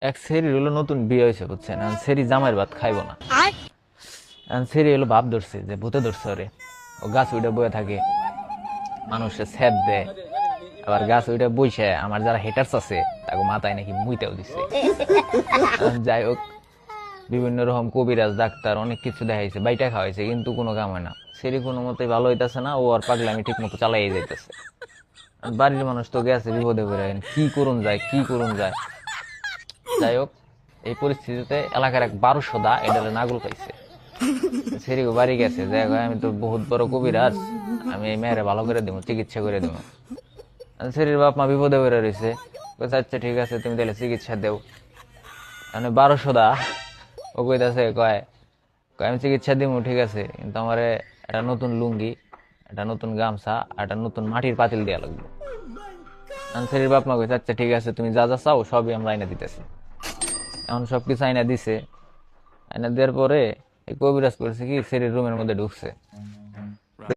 এক সেরি হলো নতুন বিয়ে হয়েছে বুঝছেন, এখন সেরি জামাইয়ের ভাত খাইবো না। এখন সেরি হলো ভাব ধরছে যে ভূতে ধরছে ওরে। ও গাছ উইটা বয়ে থাকে, মানুষে ছ্যাদ দেয়, আবার গাছ উইটা বইসে আমার যারা হেটার্স আছে তাকে মাথায় নাকি মুইতেও দিচ্ছে। এখন যাই হোক, বিভিন্ন রকম কবিরাজ ডাক্তার অনেক কিছু দেখাইছে, বাইটা খাওয়াইছে, কিন্তু কোনো কাম হয় না। সেরি কোনো মতে ভালো হইতাছে না, ও আর পাগলামি ঠিক মতো চালাই যাইতেছে। বাড়ির মানুষ তো গেছে বিপদে পড়ে, এখন কি করুন যায় কি করুন যায়। যাই হোক, এই পরিস্থিতিতে এলাকার এক 1200 এটারে নাগল পাইছে। সেরিও বাড়ি গেছে, যাই হোক, আমি তো বহুত বড় কবিরাজ, আমি এই মেয়েরে ভালো করে দেবো, চিকিৎসা করে দেবো। সেরির বাপ মা বিপদে পড়ে রয়েছে, বলছে আচ্ছা ঠিক আছে তুমি তাহলে চিকিৎসা দেও। মানে 1200 ও কইতাছে, কয় কয় আমি চিকিৎসা দিব ঠিক আছে, কিন্তু আমার একটা নতুন লুঙ্গি, একটা নতুন গামছা আর একটা নতুন মাটির পাতিল দেওয়া লাগবে। আনসারির বাপ মা কইছে আচ্ছা ঠিক আছে তুমি যা যা চাও সবই আমরা আইনা দিতেছি। এখন সবকিছু আইনা দিছে। আইনা দেওয়ার পরে এই কবিরাজ করছে কি, সেরির রুমের মধ্যে ঢুকছে।